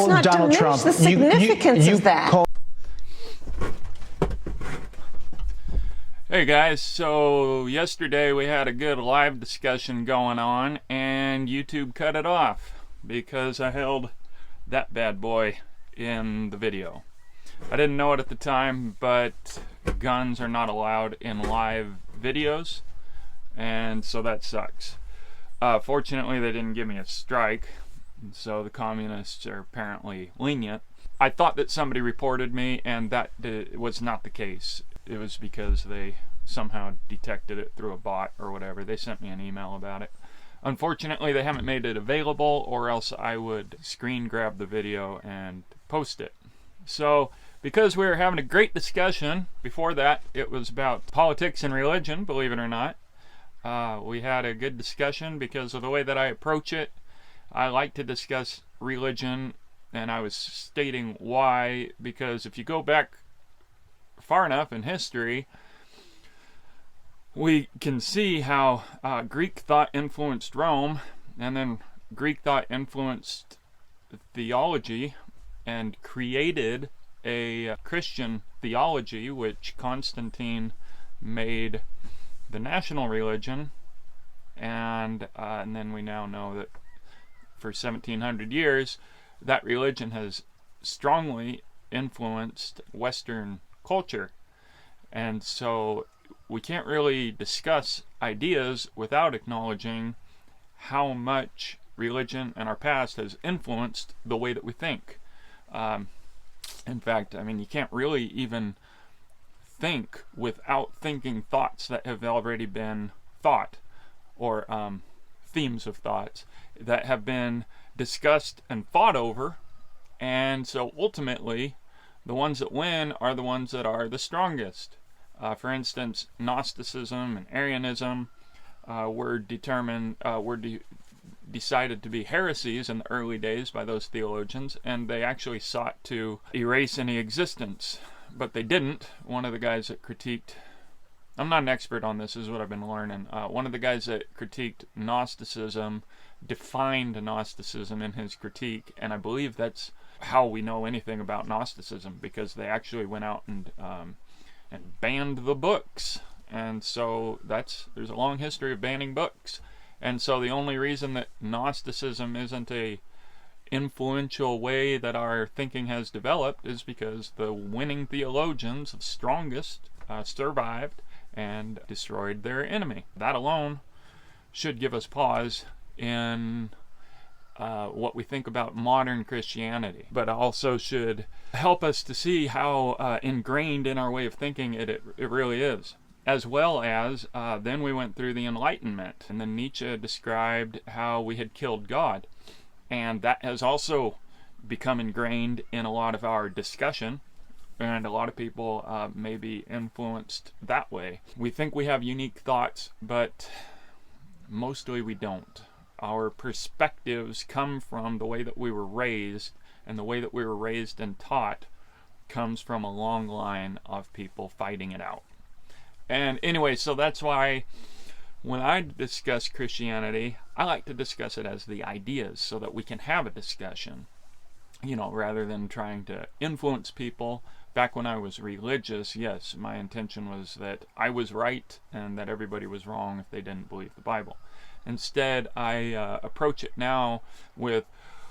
called Donald Trump. The significance of that. Hey guys, so yesterday we had a good live discussion going on and YouTube cut it off because I held that bad boy in the video. I didn't know it at the time, but guns are not allowed in live videos, and so that sucks. Fortunately, they didn't give me a strike, so the communists are apparently lenient. I thought that somebody reported me, and that was not the case. It was because they somehow detected it through a bot or whatever. They sent me an email about it. Unfortunately, they haven't made it available, or else I would screen grab the video and post it. So, because we were having a great discussion, before that, it was about politics and religion, believe it or not. We had a good discussion because of the way that I approach it. I like to discuss religion, and I was stating why, because if you go back far enough in history, we can see how Greek thought influenced Rome, and then Greek thought influenced theology and created a Christian theology, which Constantine made the national religion, and then we now know that for 1700 years that religion has strongly influenced Western culture. And so we can't really discuss ideas without acknowledging how much religion and our past has influenced the way that we think. In fact, I mean, you can't really even think without thinking thoughts that have already been thought, or themes of thoughts that have been discussed and fought over. And so ultimately, the ones that win are the ones that are the strongest. For instance, Gnosticism and Arianism were decided to be heresies in the early days by those theologians, and they actually sought to erase any existence, but they didn't. One of the guys that critiqued, I'm not an expert on this, is what I've been learning. One of the guys that critiqued Gnosticism defined Gnosticism in his critique, and I believe that's how we know anything about Gnosticism, because they actually went out and banned the books. And so there's a long history of banning books. And so the only reason that Gnosticism isn't a influential way that our thinking has developed is because the winning theologians, the strongest, survived and destroyed their enemy. That alone should give us pause in what we think about modern Christianity, but also should help us to see how ingrained in our way of thinking it really is. As well as, then we went through the Enlightenment, and then Nietzsche described how we had killed God. And that has also become ingrained in a lot of our discussion, and a lot of people may be influenced that way. We think we have unique thoughts, but mostly we don't. Our perspectives come from the way that we were raised, and the way that we were raised and taught comes from a long line of people fighting it out. And anyway, so that's why when I discuss Christianity, I like to discuss it as the ideas so that we can have a discussion, rather than trying to influence people. Back when I was religious, yes, my intention was that I was right and that everybody was wrong if they didn't believe the Bible. Instead, I approach it now with,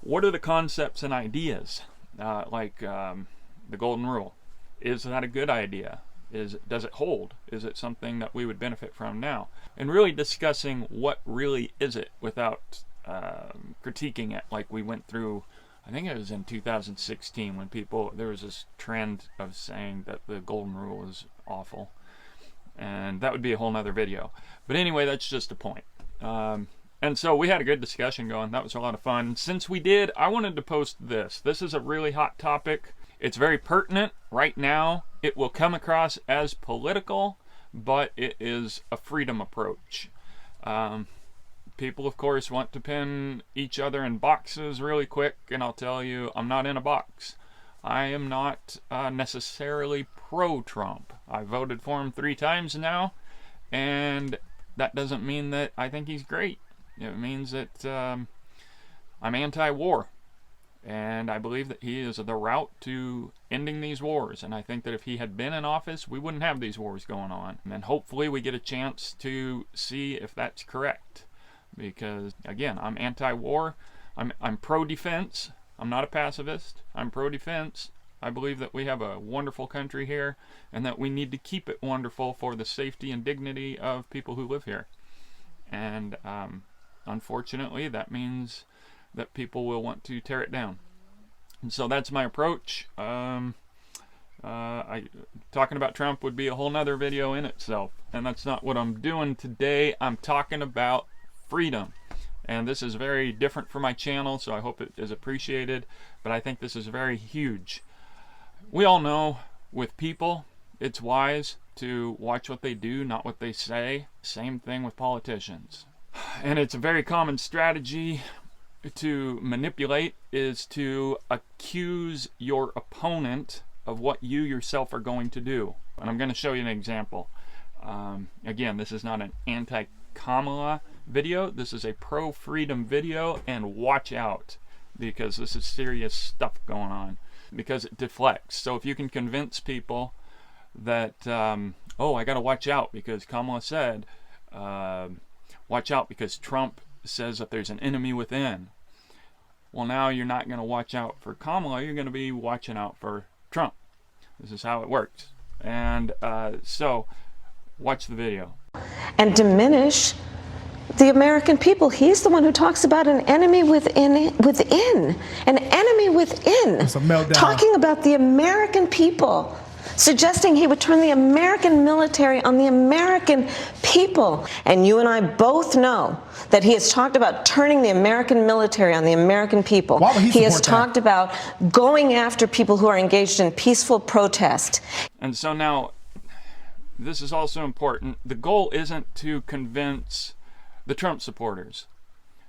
what are the concepts and ideas? Like the Golden Rule. Is that a good idea? Does it hold? Is it something that we would benefit from now? And really discussing what really is it without critiquing it, like we went through. I think it was in 2016 when there was this trend of saying that the Golden Rule is awful, and that would be a whole nother video. But anyway, that's just a point. And so we had a good discussion going. That was a lot of fun. Since we did, I wanted to post this. This is a really hot topic. It's very pertinent right now. It will come across as political, but it is a freedom approach. People, of course, want to pin each other in boxes really quick, and I'll tell you, I'm not in a box. I am not necessarily pro-Trump. I voted for him 3 times now, and that doesn't mean that I think he's great. It means that I'm anti-war. And I believe that he is the route to ending these wars. And I think that if he had been in office, we wouldn't have these wars going on. And hopefully we get a chance to see if that's correct. Because, again, I'm anti-war. I'm pro-defense. I'm not a pacifist. I'm pro-defense. I believe that we have a wonderful country here and that we need to keep it wonderful for the safety and dignity of people who live here. And unfortunately, that means that people will want to tear it down. And so that's my approach. Talking about Trump would be a whole nother video in itself, and that's not what I'm doing today. I'm talking about freedom, and this is very different for my channel, so I hope it is appreciated, but I think this is very huge. We all know with people, it's wise to watch what they do, not what they say. Same thing with politicians. And it's a very common strategy to manipulate is to accuse your opponent of what you yourself are going to do. And I'm going to show you an example. Again, this is not an anti-Kamala video. This is a pro-freedom video, and watch out, because this is serious stuff going on, because it deflects. So if you can convince people that, oh, I got to watch out because Kamala said, watch out because Trump says that there's an enemy within. Well, now you're not going to watch out for Kamala, you're going to be watching out for Trump. This is how it works. And so, watch the video. And diminish the American people. He's the one who talks about an enemy within. An enemy within. It's a meltdown. Talking about the American people. Suggesting he would turn the American military on the American people. And you and I both know that he has talked about turning the American military on the American people. Why would he has support talked that? about going after people who are engaged in peaceful protest. And so now, this is also important. The goal isn't to convince the Trump supporters.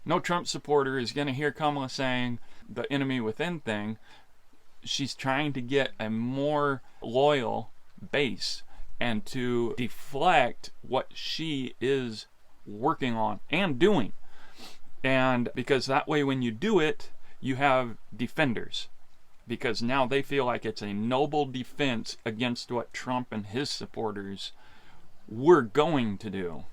No Trump supporter is going to hear Kamala saying the enemy within thing. She's trying to get a more loyal base and to deflect what she is working on and doing. And because that way when you do it, you have defenders. Because now they feel like it's a noble defense against what Trump and his supporters were going to do.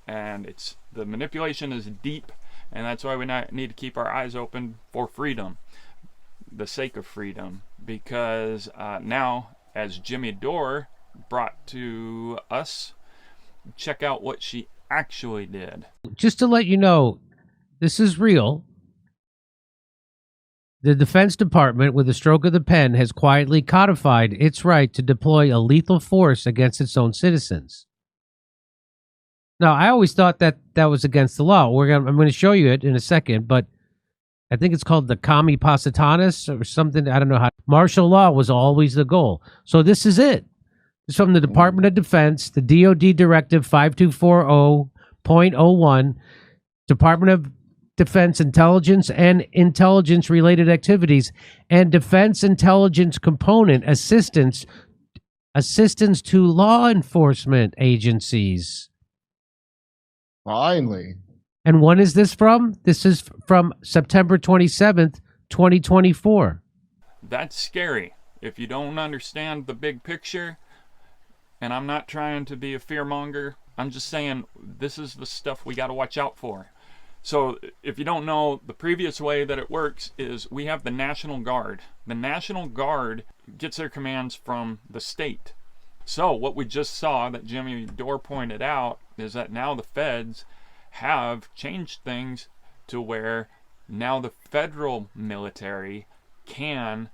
And the manipulation is deep, and that's why we need to keep our eyes open for freedom. The sake of freedom, because now, as Jimmy Dore brought to us, check out what she actually did. Just to let you know, this is real. The Defense Department, with a stroke of the pen, has quietly codified its right to deploy a lethal force against its own citizens. Now, I always thought that was against the law. I'm going to show you it in a second, but I think it's called the Kami Positanis or something. I don't know how. Martial law was always the goal. So this is it. It's from the Department of Defense, the DoD Directive 5240.01, Department of Defense Intelligence and Intelligence-related activities, and Defense Intelligence Component assistance to law enforcement agencies. Finally. And when is this from? This is from September 27th, 2024. That's scary. If you don't understand the big picture, and I'm not trying to be a fearmonger, I'm just saying this is the stuff we got to watch out for. So if you don't know, the previous way that it works is we have the National Guard. The National Guard gets their commands from the state. So what we just saw that Jimmy Dore pointed out is that now the feds have changed things to where now the federal military can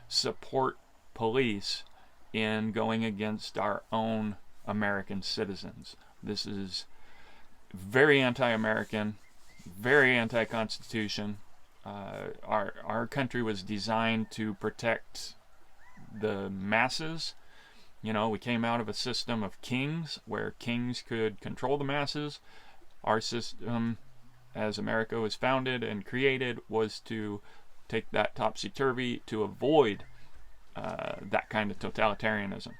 support police in going against our own American citizens. This is very anti-American, very anti-Constitution. Our country was designed to protect the masses. You know, we came out of a system of kings where kings could control the masses. Our system, as America was founded and created, was to take that topsy-turvy to avoid that kind of totalitarianism.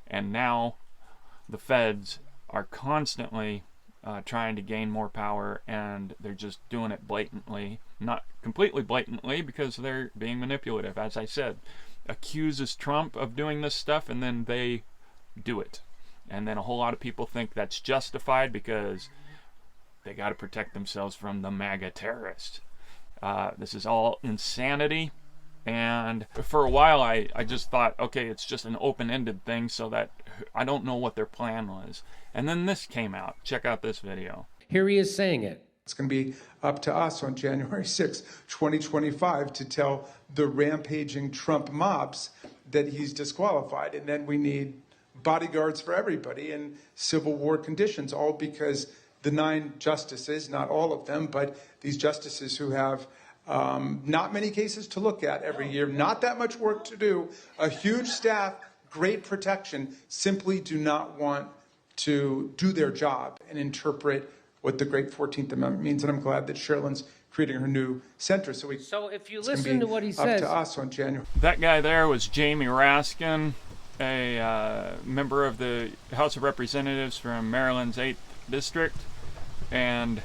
And now the feds are constantly trying to gain more power, and they're just doing it blatantly. Not completely blatantly, because they're being manipulative. As I said, accuses Trump of doing this stuff, and then they do it. And then a whole lot of people think that's justified because they got to protect themselves from the MAGA terrorists. This is all insanity. And for a while, I just thought, okay, it's just an open-ended thing, so that I don't know what their plan was. And then this came out. Check out this video. Here he is saying it. It's going to be up to us on January 6, 2025, to tell the rampaging Trump mobs that he's disqualified. And then we need bodyguards for everybody in civil war conditions, all because the 9 justices, not all of them, but these justices who have not many cases to look at every year, not that much work to do, a huge staff, great protection, simply do not want to do their job and interpret what the great 14th Amendment means. And I'm glad that Sherilyn's creating her new center. So if you listen to what he says, up to us on January. That guy there was Jamie Raskin, a member of the House of Representatives from Maryland's 8th District. And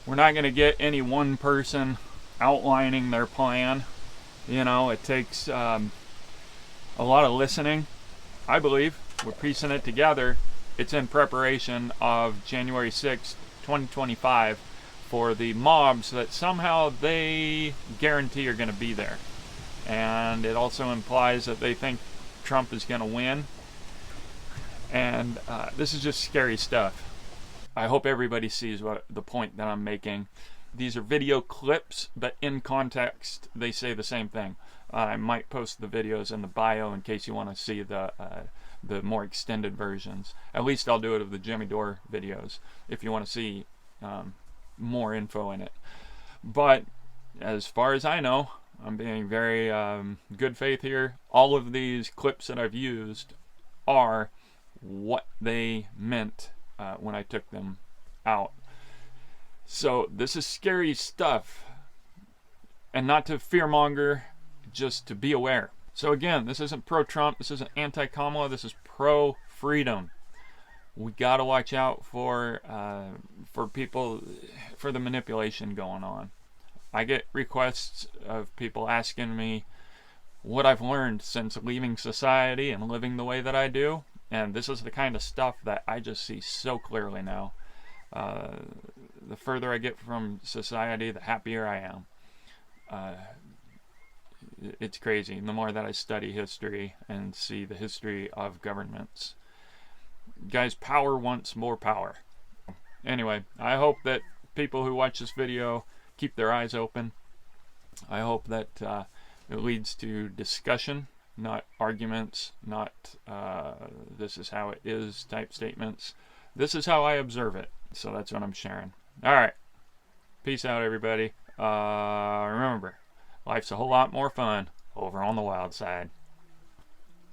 we're not going to get any one person outlining their plan. You know, it takes a lot of listening. I believe we're piecing it together. It's in preparation of January 6th, 2025, for the mobs that somehow they guarantee are going to be there. And it also implies that they think Trump is going to win. And this is just scary stuff. I hope everybody sees what the point that I'm making. These are video clips, but in context, they say the same thing. I might post the videos in the bio in case you want to see the more extended versions. At least I'll do it of the Jimmy Dore videos if you want to see more info in it. But as far as I know, I'm being very good faith here. All of these clips that I've used are what they meant when I took them out. So this is scary stuff, and not to fearmonger, just to be aware. So again, this isn't pro-Trump, this isn't anti-Kamala, this is pro-freedom. We gotta watch out for people, for the manipulation going on. I get requests of people asking me what I've learned since leaving society and living the way that I do. And this is the kind of stuff that I just see so clearly now. The further I get from society, the happier I am. It's crazy. The more that I study history and see the history of governments. Guys, power wants more power. Anyway, I hope that people who watch this video keep their eyes open. I hope that it leads to discussion, not arguments, not this is how it is type statements. This is how I observe it. So that's what I'm sharing. Alright. Peace out, everybody. Remember, life's a whole lot more fun over on the wild side.